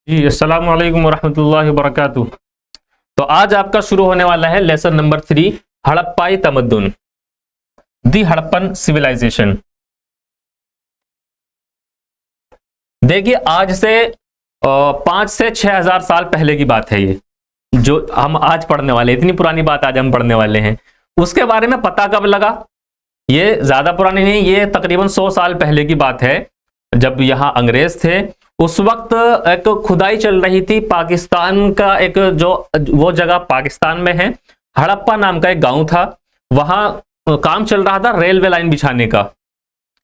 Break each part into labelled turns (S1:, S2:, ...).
S1: जी अस्सलाम वालेकुम वरहमतुल्लाहि वबरकातुह। तो आज आपका शुरू होने वाला है लेसन नंबर 3, हड़प्पाई तमद्दुन, दी हड़प्पन सिविलाइजेशन। देखिए आज से 5 से 6 हजार साल पहले की बात है ये जो हम आज पढ़ने वाले, इतनी पुरानी बात आज हम पढ़ने वाले हैं। उसके बारे में पता कब लगा? ये ज्यादा पुरानी नहीं, ये तकरीबन 100 साल पहले की बात है, जब यहां अंग्रेज थे। उस वक्त एक खुदाई चल रही थी पाकिस्तान का, एक जो वो जगह पाकिस्तान में है, हड़प्पा नाम का एक गांव था। वहां काम चल रहा था रेलवे लाइन बिछाने का।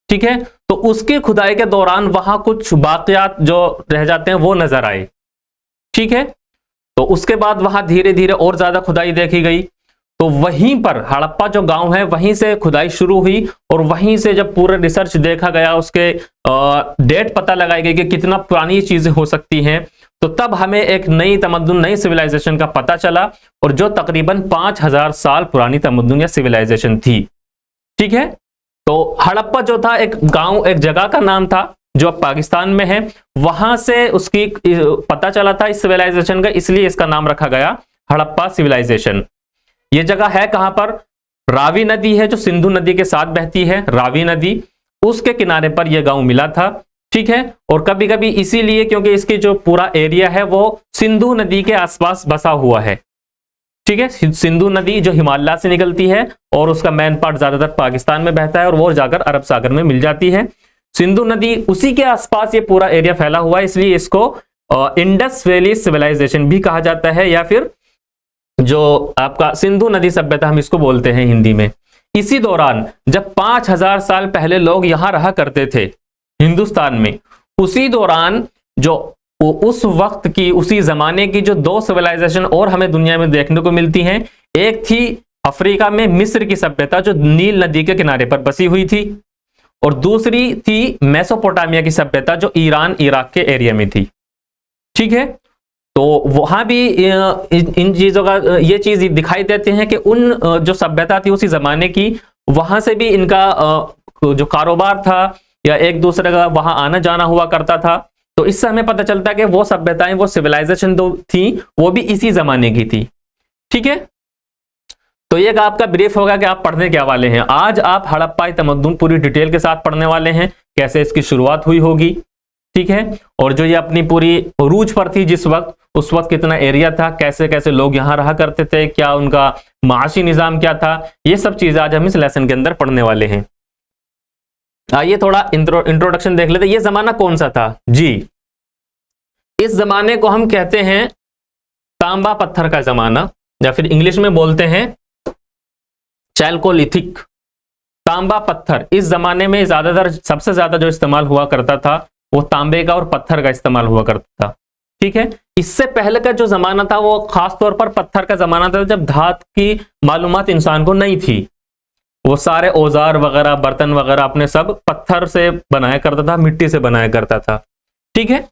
S1: ठीक है, तो उसकी खुदाई के दौरान वहां कुछ वाकयात जो रह जाते हैं वो नजर आए। ठीक है, तो उसके बाद वहां धीरे धीरे और ज्यादा खुदाई देखी गई। तो वहीं पर हड़प्पा जो गांव है वहीं से खुदाई शुरू हुई, और वहीं से जब पूरा रिसर्च देखा गया, उसके डेट पता लगाई गई कि कितना पुरानी चीजें हो सकती हैं, तो तब हमें एक नई तमद्दुन, नई सिविलाइजेशन का पता चला, और जो तकरीबन 5000 साल पुरानी तमद्दुन या सिविलाइजेशन थी। ठीक है, तो हड़प्पा जो था एक गांव, एक जगह का नाम था जो अब पाकिस्तान में है। वहां से उसकी पता चला था इस सिविलाइजेशन का, इसलिए इसका नाम रखा गया हड़प्पा सिविलाइजेशन। ये जगह है कहां पर? रावी नदी है जो सिंधु नदी के साथ बहती है, रावी नदी, उसके किनारे पर यह गांव मिला था। ठीक है, और कभी कभी इसीलिए क्योंकि इसकी जो पूरा एरिया है वो सिंधु नदी के आसपास बसा हुआ है। ठीक है, सिंधु नदी जो हिमालय से निकलती है और उसका मेन पार्ट ज्यादातर पाकिस्तान में बहता है और वो जाकर अरब सागर में मिल जाती है। सिंधु नदी उसी के आसपास ये पूरा एरिया फैला हुआ है, इसलिए इसको इंडस वैली सिविलाइजेशन भी कहा जाता है, या फिर जो आपका सिंधु नदी सभ्यता हम इसको बोलते हैं हिंदी में। इसी दौरान जब 5000 साल पहले लोग यहां रहा करते थे हिंदुस्तान में, उसी दौरान जो उस वक्त की, उसी जमाने की जो 2 सिविलाइजेशन और हमें दुनिया में देखने को मिलती हैं, एक थी अफ्रीका में मिस्र की सभ्यता जो नील नदी के किनारे पर बसी हुई थी, और दूसरी थी मेसोपोटामिया की सभ्यता जो ईरान इराक के एरिया में थी। ठीक है, तो वहां भी इन चीजों का ये चीज दिखाई देते हैं कि उन जो सभ्यता थी उसी जमाने की, वहां से भी इनका जो कारोबार था या एक दूसरे का वहां आना जाना हुआ करता था। तो इससे हमें पता चलता है कि वो सभ्यताएं, वो सिविलाइजेशन जो थी वो भी इसी जमाने की थी। ठीक है, तो ये आपका ब्रीफ होगा कि आप पढ़ने क्या वाले हैं। आज आप हड़प्पाई तमद्दुन पूरी डिटेल के साथ पढ़ने वाले हैं, कैसे इसकी शुरुआत हुई होगी। ठीक है, और जो ये अपनी पूरी उरूज पर थी जिस वक्त, उस वक्त कितना एरिया था, कैसे कैसे लोग यहां रहा करते थे, क्या उनका माशी निजाम क्या था, ये सब चीजें आज हम इस लेसन के अंदर पढ़ने वाले हैं। आइए थोड़ा इंट्रोडक्शन देख लेते। ये जमाना कौन सा था जी? इस जमाने को हम कहते हैं तांबा पत्थर का जमाना, या फिर इंग्लिश में बोलते हैं चैल्कोलिथिक। तांबा पत्थर इस जमाने में ज्यादातर, सबसे ज्यादा जो इस्तेमाल हुआ करता था वो तांबे का और पत्थर का इस्तेमाल हुआ करता था। ठीक है, इससे पहले का जो जमाना था वो खास तौर पर पत्थर का जमाना था, जब धातु की मालूमात इंसान को नहीं थी। वो सारे औजार वगैरह, बर्तन वगैरह अपने सब पत्थर से बनाया करता था, मिट्टी से बनाया करता था। ठीक है,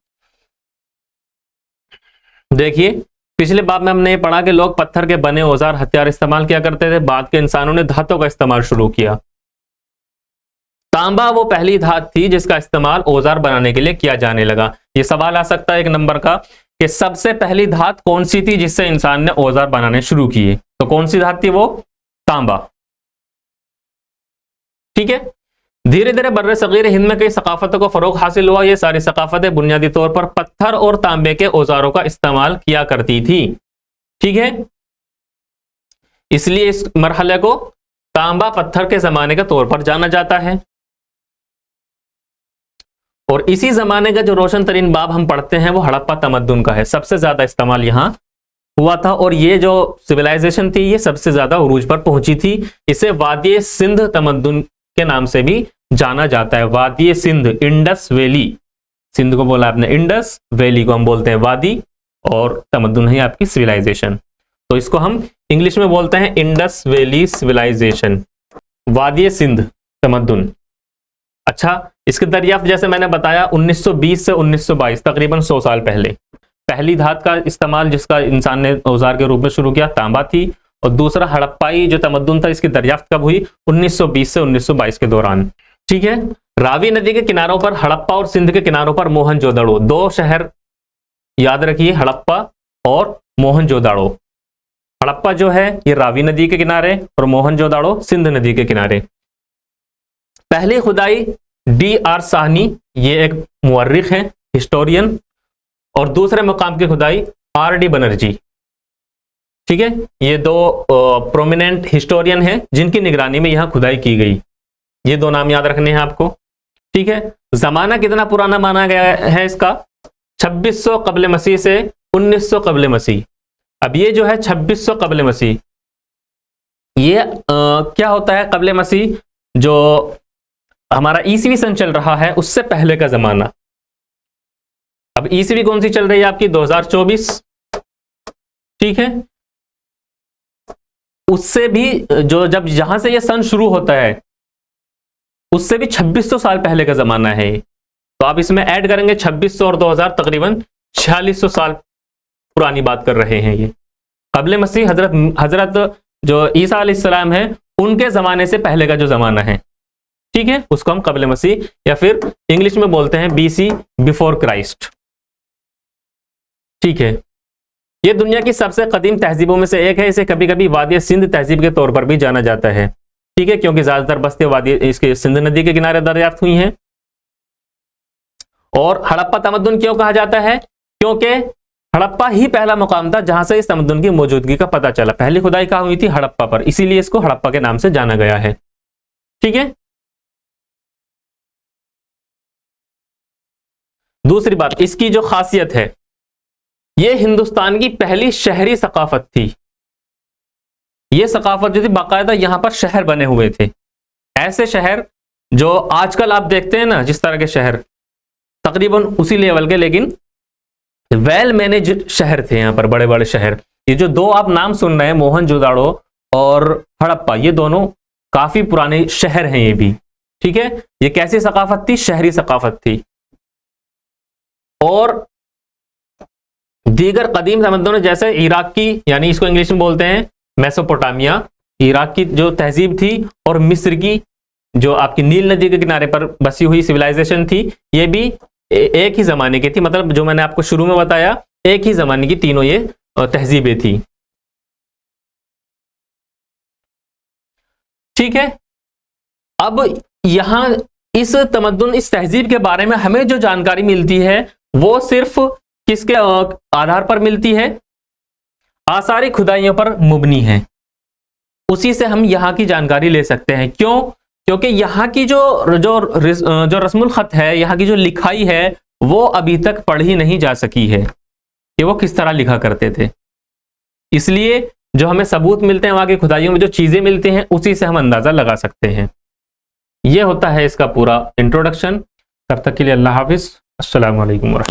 S1: देखिए पिछले बाब में हमने ये पढ़ा कि लोग पत्थर के बने औजार, हथियार इस्तेमाल किया करते थे। बाद के इंसानों ने धातु का इस्तेमाल शुरू किया। तांबा वो पहली धातु थी जिसका इस्तेमाल औजार बनाने के लिए किया जाने लगा। ये सवाल आ सकता है 1 नंबर का कि सबसे पहली धातु कौन सी थी जिससे इंसान ने औजार बनाने शुरू किए? तो कौन सी धातु थी वो? तांबा। ठीक है, धीरे धीरे बर्रे सगीर हिंद में कई सकाफतों को फरोग हासिल हुआ। ये सारी सकाफतें बुनियादी तौर पर पत्थर और तांबे के औजारों का इस्तेमाल किया करती थी। ठीक है, इसलिए इस मरहले को तांबा पत्थर के जमाने के तौर पर जाना जाता है। और इसी जमाने का जो रोशन तरीन बाब हम पढ़ते हैं वो हड़प्पा तमद्दुन का है। सबसे ज्यादा इस्तेमाल यहां हुआ था, और ये जो सिविलाइजेशन थी ये सबसे ज्यादा उरूज पर पहुंची थी। इसे वादी सिंध तमद्दुन के नाम से भी जाना जाता है। वादी सिंध, इंडस वैली, सिंध को बोला आपने इंडस, वैली को हम बोलते हैं वादी, और तमद्दुन है आपकी सिविलाइजेशन। तो इसको हम इंग्लिश में बोलते हैं इंडस वैली सिविलाइजेशन, वादी सिंध तमद्दुन। अच्छा, इसके दरियाफ्त जैसे मैंने बताया 1920 से 1922, तकरीबन 100 साल पहले। पहली धातु का इस्तेमाल जिसका इंसान ने औजार के रूप में शुरू किया, तांबा थी। और दूसरा हड़प्पाई जो तमद्दुन था, इसकी दरियाफ्त कब हुई? 1920 से 1922 के दौरान। ठीक है, रावी नदी के किनारों पर हड़प्पा और सिंध के किनारों पर मोहनजोदड़ो, 2 शहर याद रखिए हड़प्पा और मोहनजोदाड़ो। हड़प्पा जो है ये रावी नदी के किनारे और मोहनजोदाड़ो सिंध नदी के किनारे। पहली खुदाई D.R. साहनी, ये एक मुअर्रिख हैं, हिस्टोरियन, और दूसरे मुकाम की खुदाई R.D. बनर्जी। ठीक है, ये दो प्रोमिनेंट हिस्टोरियन हैं जिनकी निगरानी में यहां खुदाई की गई। ये दो नाम याद रखने हैं आपको। ठीक है, जमाना कितना पुराना माना गया है इसका? 2600 कब्ल मसीह से 1900 कब्ल मसीह। अब ये जो है 2600 कब्ल मसीह, ये क्या होता है? कब्ल मसीह जो हमारा ईसवी सन चल रहा है उससे पहले का जमाना। अब ईसवी कौन सी चल रही है आपकी? 2024। ठीक है, उससे भी जो जब यहां से ये सन शुरू होता है उससे भी 2600 साल पहले का जमाना है। तो आप इसमें ऐड करेंगे 2600 और 2000, तकरीबन 4600 साल पुरानी बात कर रहे हैं ये। कब्ल मसीह हजरत जो ईसा अलैहिस्सलाम है उनके जमाने से पहले का जो जमाना है, ठीक है, उसको हम कब्ल मसीह या फिर इंग्लिश में बोलते हैं BC, बिफोर क्राइस्ट। ठीक है, ये दुनिया की सबसे कदीम तहजीबों में से एक है। इसे कभी कभी वादी सिंध तहजीब के तौर पर भी जाना जाता है। ठीक है, क्योंकि ज्यादातर बस्तियां वादी इसके सिंध नदी के किनारे दरियाफ्त हुई हैं। और हड़प्पा तमद्दुन क्यों कहा जाता है? क्योंकि हड़प्पा ही पहला मुकाम था जहां से इस तमद्दुन की मौजूदगी का पता चला। पहली खुदाई कहाँ हुई थी? हड़प्पा पर, इसीलिए इसको हड़प्पा के नाम से जाना गया है। ठीक है, दूसरी बात, इसकी जो खासियत है, यह हिंदुस्तान की पहली शहरी सकाफत थी। यह सकाफत जो थी बाकायदा यहां पर शहर बने हुए थे। ऐसे शहर जो आजकल आप देखते हैं ना, जिस तरह के शहर, तकरीबन उसी लेवल के, लेकिन वेल मैनेज्ड शहर थे यहां पर, बड़े बड़े शहर। ये जो दो आप नाम सुन रहे हैं, मोहनजोदाड़ो और हड़प्पा, ये दोनों काफी पुराने शहर हैं ये भी। ठीक है, ये कैसी सकाफत थी? शहरी सकाफत थी। और दीगर कदीम तमद्दुन जैसे इराक की, यानी इसको इंग्लिश में बोलते हैं मेसोपोटामिया, इराक की जो तहजीब थी, और मिस्र की जो आपकी नील नदी के किनारे पर बसी हुई सिविलाइजेशन थी, ये भी एक ही जमाने की थी। मतलब जो मैंने आपको शुरू में बताया, एक ही जमाने की तीनों ये तहजीबें थी। ठीक है, अब यहां इस तमद्दुन, इस तहजीब के बारे में हमें जो जानकारी मिलती है वो सिर्फ किसके आधार पर मिलती है? आसारी खुदाइयों पर मुबनी है। उसी से हम यहाँ की जानकारी ले सकते हैं। क्यों? क्योंकि यहाँ की जो रस्मुल खत है, यहाँ की जो लिखाई है, वो अभी तक पढ़ी नहीं जा सकी है कि वो किस तरह लिखा करते थे। इसलिए जो हमें सबूत मिलते हैं वहां की खुदाइयों में, जो चीजें मिलती हैं, उसी से हम अंदाजा लगा सकते हैं। ये होता है इसका पूरा इंट्रोडक्शन। तब तक के लिए अल्लाह हाफिज, अस्सलाम वालेकुम।